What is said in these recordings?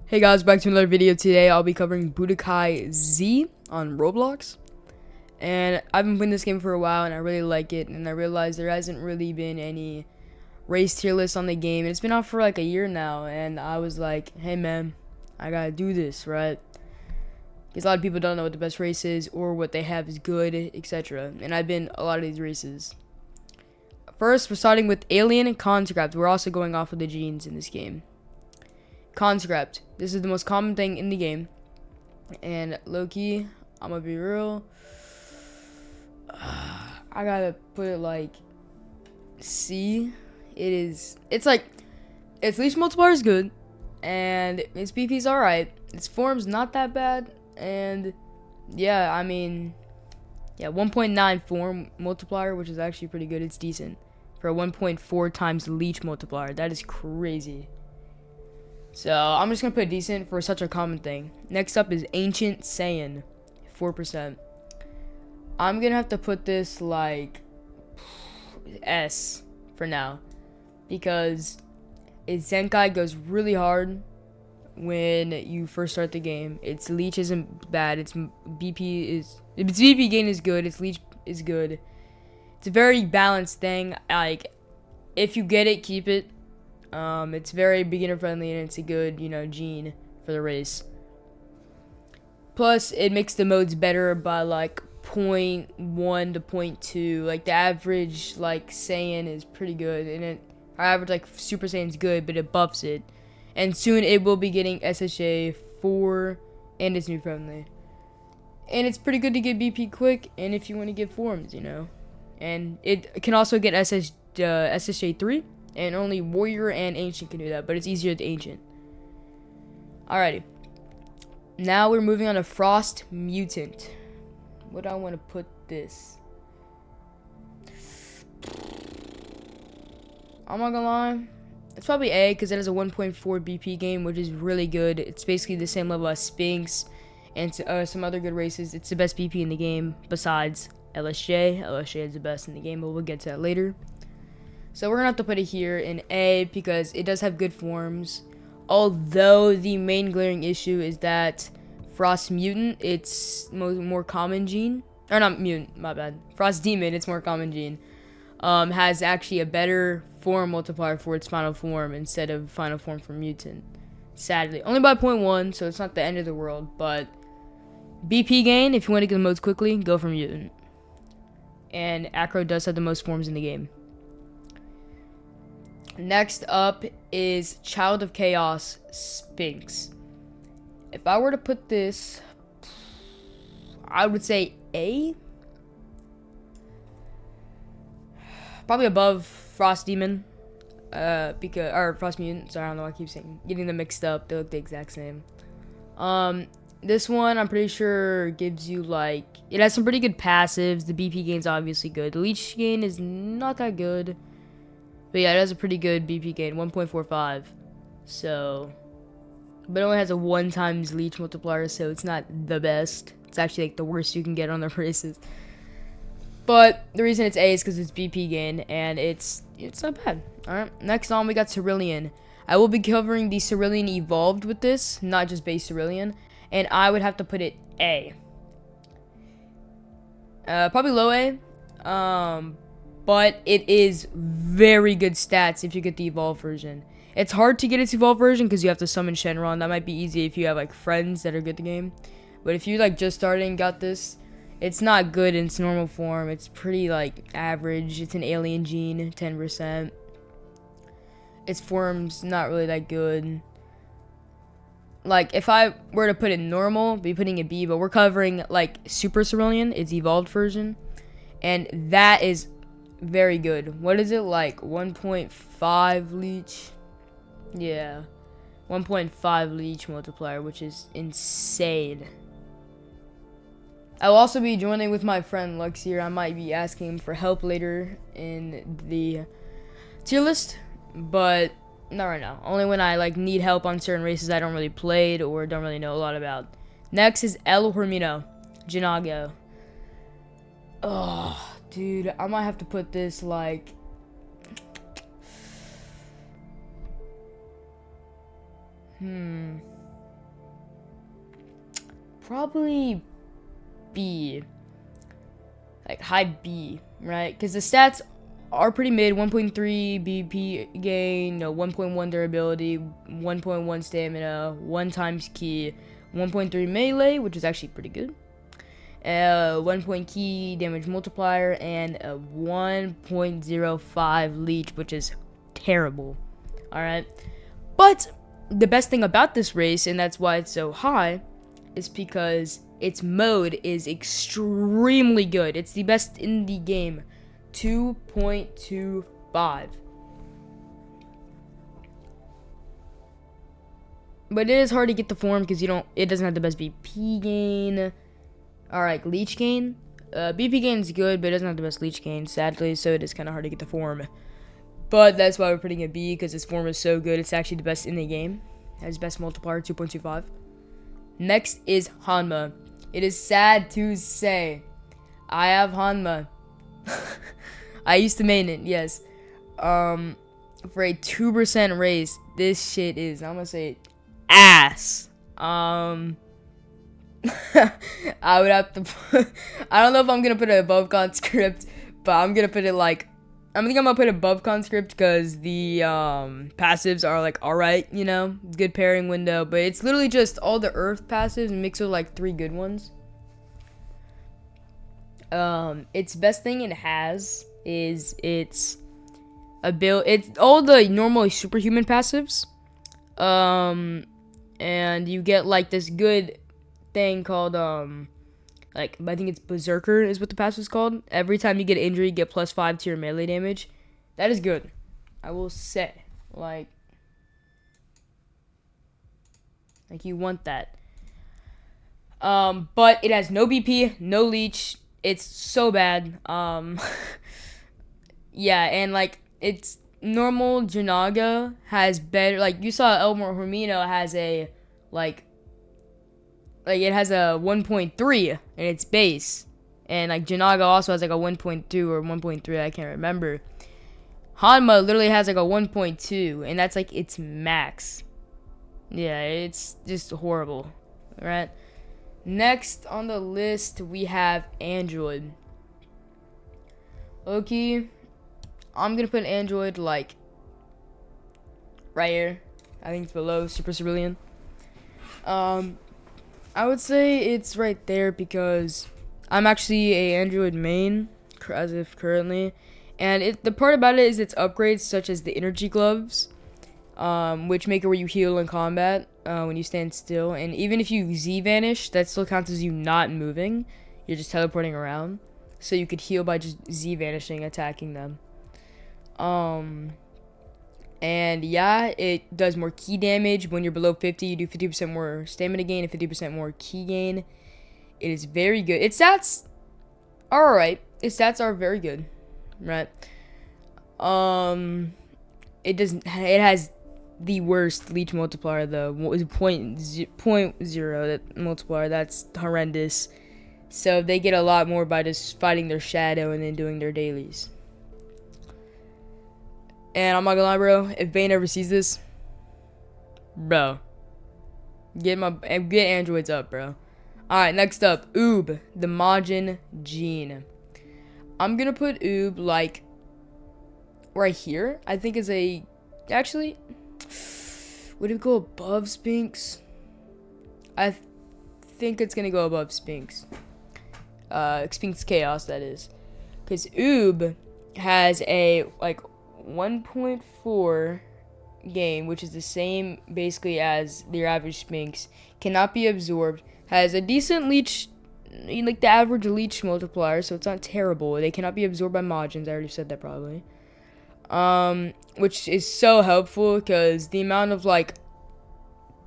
Hey guys, back to another video. Today I'll be covering Budokai Z on Roblox. And I've been playing this game for a while and I really like it, and I realized there hasn't really been any race tier list on the game. And it's been out for like a year now, and I was like, hey man, I gotta do this, right? Because a lot of people don't know what the best race is or what they have is good, etc. And I've been a lot of these races. First, we're starting with Alien and Conscript. We're also going off of the genes in this game. Conscript. This is the most common thing in the game. And low-key, I'm gonna be real. I gotta put it like C. It's like, its leash multiplier is good. And its BP's alright. Its form's not that bad. And yeah, I mean, yeah, 1.9 form multiplier, which is actually pretty good. It's decent. For a 1.4 times leech multiplier. That is crazy. So I'm just gonna put decent for such a common thing. Next up is Ancient Saiyan, 4%. I'm gonna have to put this like S for now, because its Zenkai goes really hard when you first start the game. Its leech isn't bad. Its BP gain is good. Its leech is good. It's a very balanced thing. Like, if you get it, keep it. It's very beginner friendly, and it's a good, gene for the race. Plus, it makes the modes better by like 0.1 to 0.2. Like, the average like Saiyan is pretty good, and our average like Super Saiyan is good, but it buffs it. And soon it will be getting SHA 4, and it's new friendly. And it's pretty good to get BP quick, and if you want to get forms, And it can also get SHA 3. And only Warrior and Ancient can do that, but it's easier with Ancient. Alrighty. Now we're moving on to Frost Mutant. What do I want to put this? I'm not gonna lie. It's probably A, because it has a 1.4 BP game, which is really good. It's basically the same level as Spinx and some other good races. It's the best BP in the game, besides LSJ. LSJ is the best in the game, but we'll get to that later. So we're going to have to put it here in A, because it does have good forms. Although the main glaring issue is that Frost Mutant, its more common gene. Or not Mutant, my bad. Frost Demon, its more common gene. Has actually a better form multiplier for its final form instead of final form for Mutant. Sadly. Only by 0.1, so it's not the end of the world. But BP gain, if you want to get the modes quickly, go for Mutant. And Acro does have the most forms in the game. Next up is Child of Chaos, Spinx. If I were to put this, I would say A. Probably above Frost Demon. Or Frost Mutant. Sorry, I don't know why I keep getting them mixed up. They look the exact same. This one, I'm pretty sure, gives you like, it has some pretty good passives. The BP gain's obviously good. The leech gain is not that good. But yeah, it has a pretty good BP gain, 1.45. So, but it only has a 1 times leech multiplier, so it's not the best. It's actually like the worst you can get on the races. But the reason it's A is because it's BP gain, and it's not bad. Alright, next on we got Cerillion. I will be covering the Cerillion Evolved with this, not just base Cerillion. And I would have to put it A. Probably low A. But it is very good stats if you get the Evolved version. It's hard to get its Evolved version because you have to summon Shenron. That might be easy if you have like friends that are good at the game. But if you like just started and got this, it's not good in its normal form. It's pretty like average. It's an alien gene, 10%. Its form's not really that good. Like, if I were to put it normal, I'd be putting it B, but we're covering like Super Cerillion, its Evolved version. And that is very good. What is it like? 1.5 leech? Yeah. 1.5 leech multiplier, which is insane. I will also be joining with my friend Lux here. I might be asking him for help later in the tier list, but not right now. Only when I like need help on certain races I don't really play or don't really know a lot about. Next is El Hermino, Jinaga. Oh, dude, I might have to put this like probably B. Like high B, right? Because the stats are pretty mid. 1.3 BP gain, 1.1 durability, 1.1 stamina, 1 times key, 1.3 melee, which is actually pretty good. 1 point key damage multiplier, and a 1.05 leech, which is terrible. Alright. But the best thing about this race, and that's why it's so high, is because its mode is extremely good. It's the best in the game. 2.25. But it is hard to get the form because it doesn't have the best BP gain. Alright, leech gain. BP gain is good, but it doesn't have the best leech gain, sadly, so it is kind of hard to get the form. But that's why we're putting it B, because its form is so good. It's actually the best in the game. It has best multiplier, 2.25. Next is Hanma. It is sad to say, I have Hanma. I used to main it, yes. For a 2% race, this shit is, I'm gonna say, ass. I would have to I don't know if I'm gonna put it above conscript, but I'm gonna put it like, I'm gonna put it above conscript because the passives are like alright, good pairing window, but it's literally just all the earth passives mixed with like 3 good ones. Its best thing it has is it's all the normally superhuman passives. And you get like this good thing called I think it's Berserker is what the passive is called. Every time you get an injury, you get +5 to your melee damage. That is good, I will say. Like you want that. But it has no BP, no leech. It's so bad. Yeah, and like it's normal Jinaga has better. Like you saw Elmore Hermino has a like it has a 1.3 in its base, and like Jinaga also has like a 1.2 or 1.3, I can't remember. Hanma literally has like a 1.2, and that's like its max. Yeah, it's just horrible, right? Next on the list we have Android. Okay, I'm gonna put Android like right here. I think it's below Super Cerillion. I would say it's right there because I'm actually a Android main as of currently, and the part about it is its upgrades such as the energy gloves, which make it where you heal in combat when you stand still, and even if you Z vanish, that still counts as you not moving. You're just teleporting around, so you could heal by just Z vanishing, attacking them. And yeah, it does more key damage. When you're below 50, you do 50% more stamina gain and 50% more key gain. It is very good. Its stats are alright. Its stats are very good, right? It has the worst leech multiplier though. 0.0 that multiplier. That's horrendous. So they get a lot more by just fighting their shadow and then doing their dailies. And I'm not gonna lie, bro, if Bane ever sees this, bro, get androids up, bro. Alright, next up, Oob, the Majin gene. I'm gonna put Oob like right here. I think is actually, would it go above Spinx? I think it's gonna go above Spinx. Spinx Chaos, that is. Because Oob has a 1.4 game, which is the same basically as your average Spinx, cannot be absorbed, has a decent leech, like the average leech multiplier, so it's not terrible. They cannot be absorbed by Majins, I already said that probably. Which is so helpful because the amount of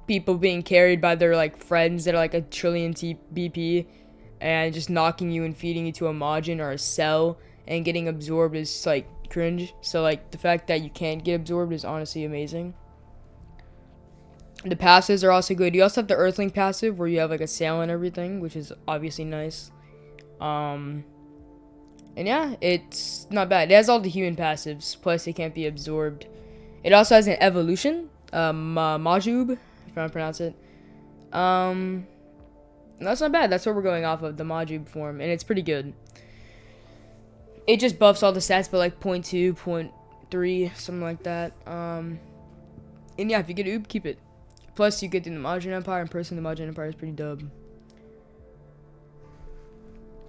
people being carried by their friends that are like a trillion BP and just knocking you and feeding you to a Majin or a cell and getting absorbed is cringe. So the fact that you can't get absorbed is honestly amazing. The passives are also good. You also have the Earthling passive where you have a sail and everything, which is obviously nice. And yeah, it's not bad. It has all the human passives, plus it can't be absorbed. It also has an evolution, Majub, if I pronounce it. That's not bad. That's what we're going off of, the Majin form, and it's pretty good. It just buffs all the stats by like 0.2, 0.3, something like that. And yeah, if you get Oob, keep it. Plus, you get the Majin Empire, and personally, the Majin Empire is pretty dope.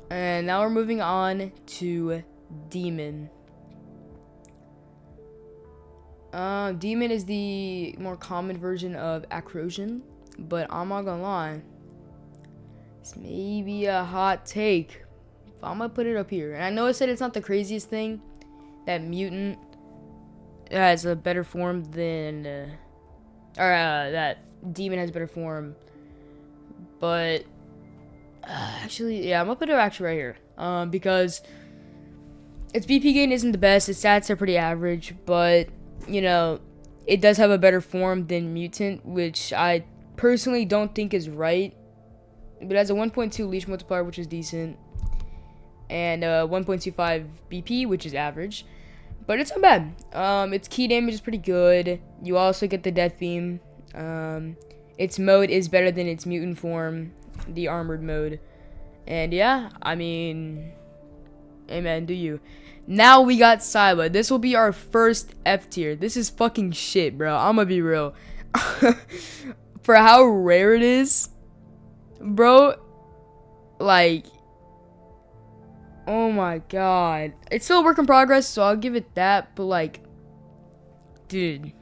And now we're moving on to Demon. Demon is the more common version of Acrosian, but I'm not gonna lie. This may be a hot take. I'm gonna put it up here. And I know I said it's not the craziest thing that Mutant has a better form than, that Demon has a better form. But, actually, yeah, I'm gonna put it actually right here. Because its BP gain isn't the best. Its stats are pretty average, but, you know, it does have a better form than Mutant, which I personally don't think is right. But it has a 1.2 leash multiplier, which is decent, and 1.25 BP, which is average, but it's not bad. Its key damage is pretty good. You also get the death beam. Its mode is better than its mutant form, the armored mode, and yeah, I mean, amen, do you. Now we got Saba. This will be our first F tier. This is fucking shit, bro. I'm gonna be real. For how rare it is, bro, like, oh my god. It's still a work in progress, so I'll give it that, but like, dude,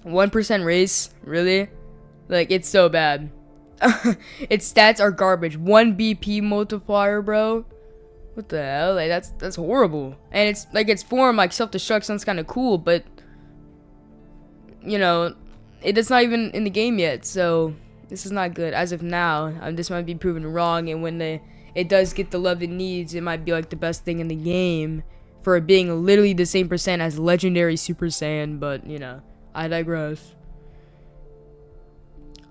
1% race, really? Like, it's so bad. Its stats are garbage. 1 BP multiplier, bro. What the hell? Like, that's horrible. And it's like, its form, like, self-destruct sounds kind of cool, but, you know, it's not even in the game yet, so this is not good as of now. This might be proven wrong, and when it does get the love it needs, it might be like the best thing in the game for it being literally the same percent as legendary Super Saiyan, but you know, I digress.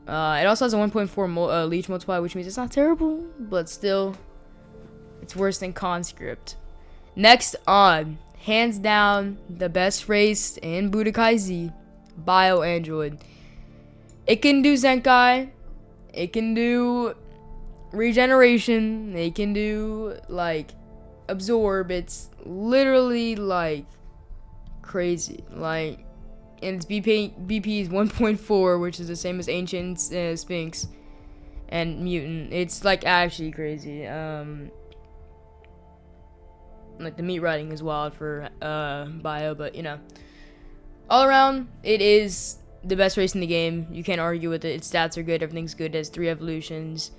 It also has a 1.4 leech multiplier, which means it's not terrible, but still, it's worse than Conscript. Next on, hands down, the best race in Budokai Z, Bio Android. It can do Zenkai, it can do regeneration, it can do, like, absorb. It's literally, like, crazy. Like, and its BP is 1.4, which is the same as Ancient Spinx and Mutant. It's, like, actually crazy. Like, the meat riding is wild for Bio, but, you know, all around, it is the best race in the game. You can't argue with it. Its stats are good. Everything's good. It has 3 evolutions.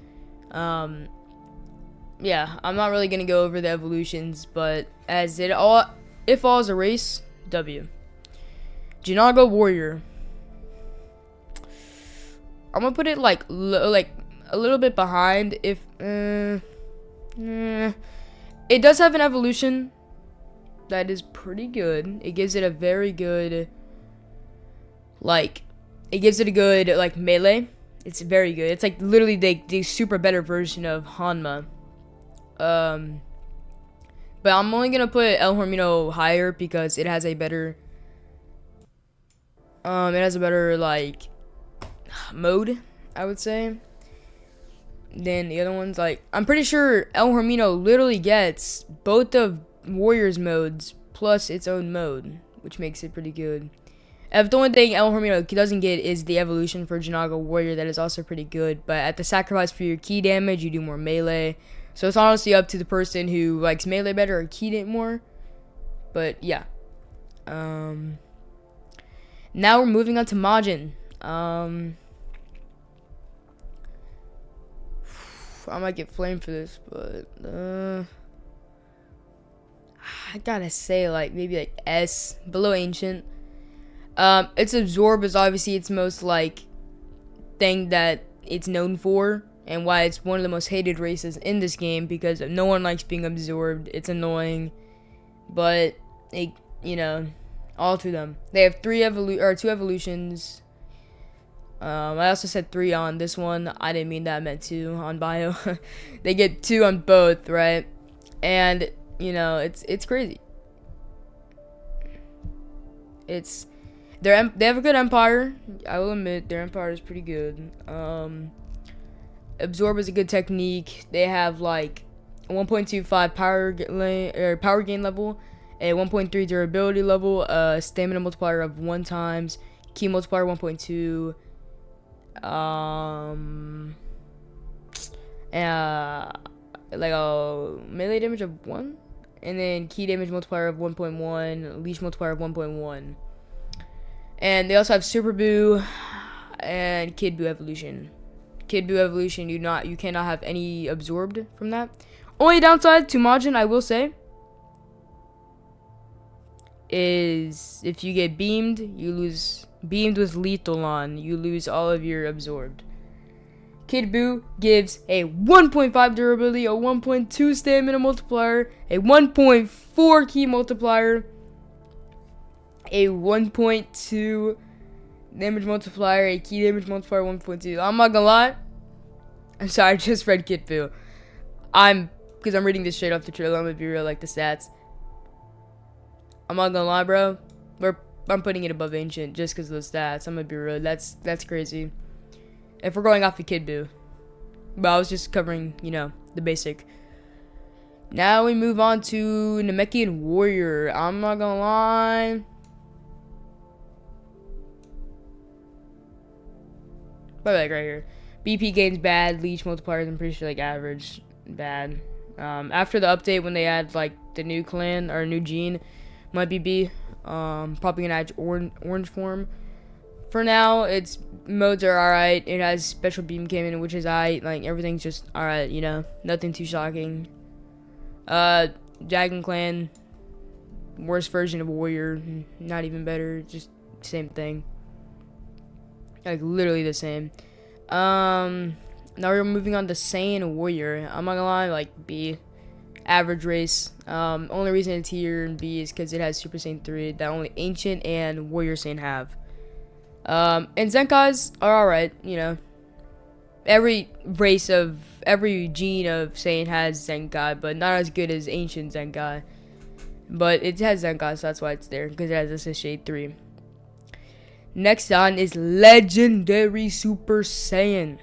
Yeah, I'm not really gonna go over the evolutions, but as it all is a race, W. Jinaga Warrior. I'm gonna put it like a little bit behind. If it does have an evolution that is pretty good. It gives it a very good, like, it gives it a good, like, melee. It's very good. It's like literally the super better version of Hanma. But I'm only gonna put El Hermino higher because it has a better like mode, I would say, than the other ones. Like, I'm pretty sure El Hermino literally gets both of Warriors modes plus its own mode, which makes it pretty good. The only thing El Hermino doesn't get is the evolution for Jinaga Warrior. That is also pretty good, but at the sacrifice for your key damage, you do more melee. So it's honestly up to the person who likes melee better or keyed it more. But yeah. Now we're moving on to Majin. I might get flamed for this, but I gotta say, like, maybe like S, below Ancient. Its absorb is obviously its most, like, thing that it's known for, and why it's one of the most hated races in this game, because no one likes being absorbed. It's annoying, but it, you know, all to them. They have 2 evolutions. I also said 3 on this one. I didn't mean that. I meant 2 on Bio. They get 2 on both, right? And, you know, it's crazy. They have a good empire. I will admit their empire is pretty good. Absorb is a good technique. They have like a 1.25 power gain level, a 1.3 durability level, a stamina multiplier of 1 times, ki multiplier 1.2, like a melee damage of 1, and then ki damage multiplier of 1.1, leash multiplier of 1.1. And they also have Super Boo and Kid Boo evolution. Kid Boo evolution, you cannot have any absorbed from that. Only downside to Majin, I will say, is if you get beamed, you lose. Beamed with lethal on, you lose all of your absorbed. Kid Boo gives a 1.5 durability, a 1.2 stamina multiplier, a 1.4 ki multiplier, a 1.2 damage multiplier, a ki damage multiplier 1.2. I'm not gonna lie. I'm sorry, I just read Kid Boo. Because I'm reading this straight off the trailer. I'm gonna be real, like the stats. I'm not gonna lie, bro. I'm putting it above Ancient just because of those stats. I'm gonna be real. That's crazy. If we're going off of Kid Boo. But I was just covering, the basic. Now we move on to Namekian Warrior. I'm not gonna lie. Probably like right here. BP gains bad. Leech multipliers, I'm pretty sure like average bad. After the update when they add like the new clan or new gene, might be B. Probably gonna add orange form. For now, its modes are alright. It has special beam cannon, which is alright. Like everything's just alright, nothing too shocking. Dragon Clan, worst version of Warrior, not even better, just same thing. Like literally the same. Now we're moving on to Saiyan Warrior. I'm not gonna lie, like B. Average race. Only reason it's here in B is because it has Super Saiyan 3 that only Ancient and Warrior Saiyan have. And Zenkais are alright, Every gene of Saiyan has Zenkai, but not as good as Ancient Zenkai. But it has Zenkai, so that's why it's there, because it has SS Shade 3. Next on is Legendary Super Saiyan.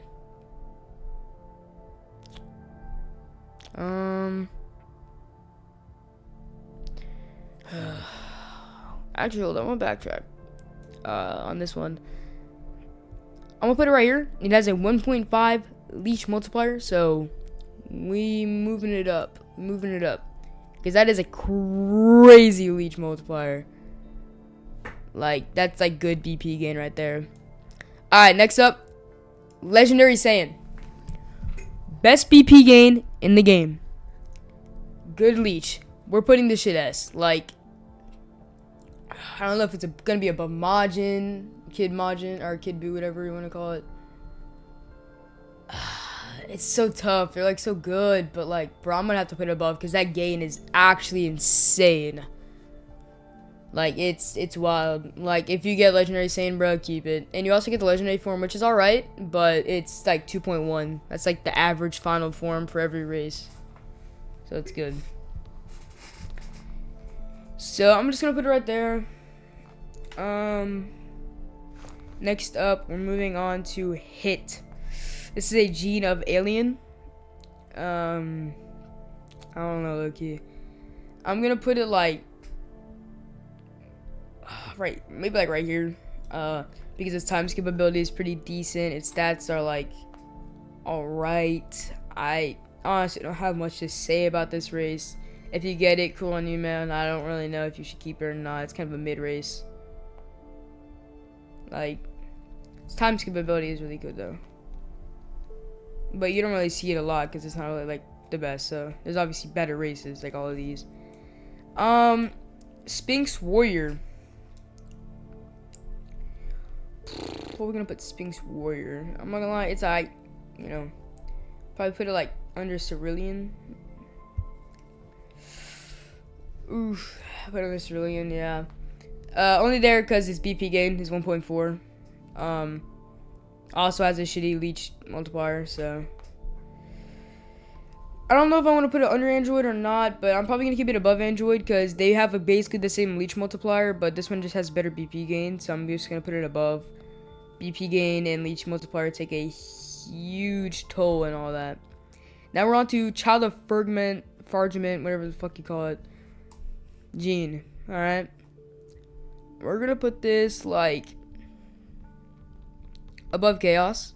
Actually, hold on, I'm gonna backtrack on this one. I'm gonna put it right here. It has a 1.5 leash multiplier, so we moving it up, because that is a crazy leash multiplier. Like that's like good BP gain right there. All right, next up, Legendary Saiyan. Best BP gain in the game. Good leech. We're putting this shit S. Like, I don't know if it's gonna be above Majin, Kid Majin, or Kid Boo, whatever you want to call it. It's so tough. They're like so good, but like, bro, I'm gonna have to put it above because that gain is actually insane. Like, it's wild. Like, if you get Legendary Saiyan, bro, keep it. And you also get the Legendary form, which is alright, but it's like 2.1. That's like the average final form for every race. So it's good. So I'm just gonna put it right there. Next up, we're moving on to Hit. This is a gene of Alien. I don't know, Loki. I'm gonna put it like maybe like right here. Because its time skip ability is pretty decent. Its stats are like alright. I honestly don't have much to say about this race. If you get it, cool on you, man. I don't really know if you should keep it or not. It's kind of a mid race. Like, its time skip ability is really good though. But you don't really see it a lot because it's not really like the best. So there's obviously better races like all of these. Spinx Warrior. What are we gonna put Spinx Warrior? I'm not gonna lie, it's alright. Probably put it like under Cerillion. Oof, put it under Cerillion, yeah. Only there because its BP gain is 1.4. Also has a shitty leech multiplier, so I don't know if I want to put it under Android or not, but I'm probably gonna keep it above Android because they have basically the same leech multiplier, but this one just has better BP gain, so I'm just gonna put it above. BP gain and leech multiplier take a huge toll and all that. Now we're on to Child of Fergment, whatever the fuck you call it. Gene. Alright. We're gonna put this, like, above Chaos.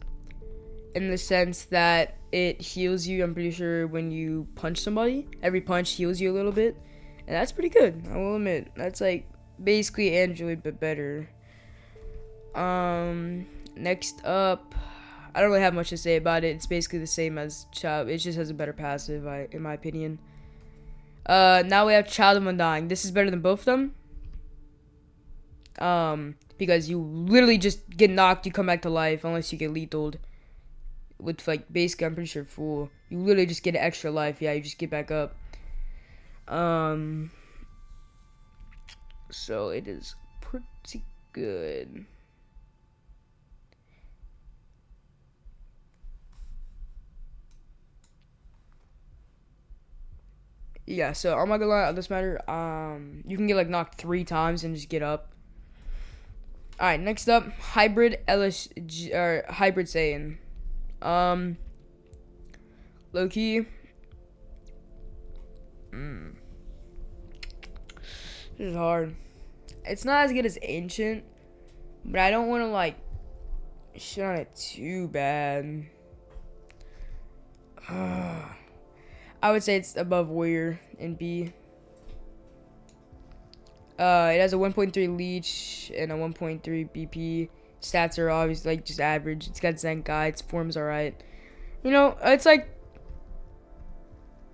In the sense that it heals you, I'm pretty sure, when you punch somebody. Every punch heals you a little bit. And that's pretty good, I will admit. That's, like, basically Android, but better. Next up, I don't really have much to say about it. It's basically the same as Child. It just has a better passive, in my opinion. Now we have Child of Undying. This is better than both of them. Because you literally just get knocked, you come back to life, unless you get lethaled. With, like, basically, I'm pretty sure full. You literally just get an extra life. Yeah, you just get back up. So it is pretty good. Yeah, so I'm not gonna lie on this matter. You can get, like, knocked 3 times and just get up. Alright, next up, Hybrid Hybrid Saiyan. Low key. This is hard. It's not as good as Ancient, but I don't want to, like, shit on it too bad. I would say it's above Warrior in B. It has a 1.3 leech and a 1.3 BP. Stats are obviously, like, just average. It's got Zenkai. Its form's alright. You know, it's like,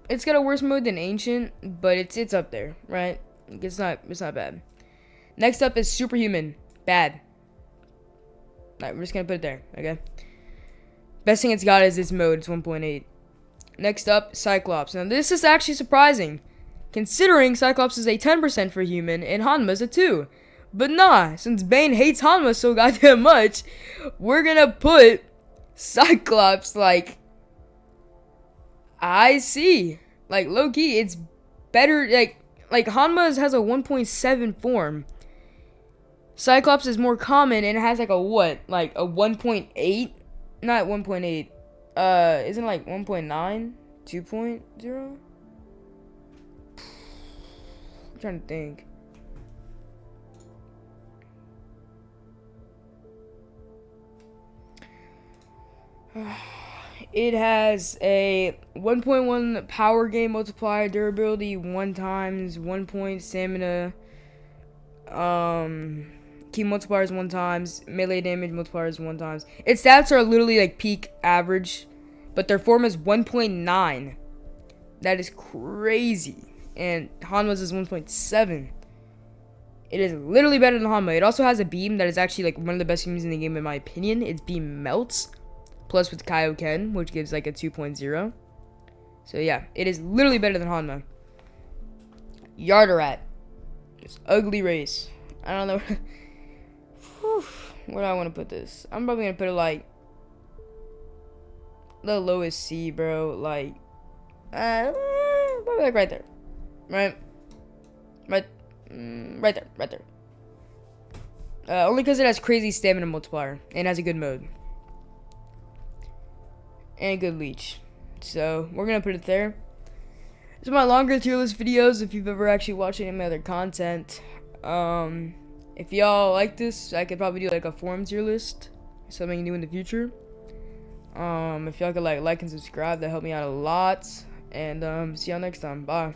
it's got a worse mode than Ancient, but it's up there, right? It's not bad. Next up is Superhuman. Bad. Alright, we're just gonna put it there, okay? Best thing it's got is its mode. It's 1.8. Next up, Cyclops. Now, this is actually surprising, considering Cyclops is a 10% for human and Hanma's a 2. But nah, since Bane hates Hanma so goddamn much, we're gonna put Cyclops, like, I see. Like, low-key, it's better, like Hanma's has a 1.7 form. Cyclops is more common and it has, like, a what? Like, a 1.8? Not 1.8. Isn't it like 1.9? 2.0? I'm trying to think. It has a 1.1 power gain multiplier, durability 1 times, 1 point stamina, key multipliers 1 times, melee damage multipliers 1 times. Its stats are literally like peak average, but their form is 1.9. That is crazy. And Hanma's is 1.7. It is literally better than Hanma. It also has a beam that is actually like one of the best beams in the game in my opinion. Its beam melts. Plus with Kaioken, which gives like a 2.0. So yeah, it is literally better than Hanma. Yardarat. This ugly race. I don't know. Where do I want to put this? I'm probably going to put it like the lowest C, bro. Like, probably like right there. Right there. Only because it has crazy stamina multiplier and has a good mode. And a good leech. So, we're going to put it there. This is my longer tier list videos if you've ever actually watched any of my other content. If y'all like this, I could probably do like a forum tier list. Something new in the future. If y'all could like and subscribe, that help me out a lot. And see y'all next time. Bye.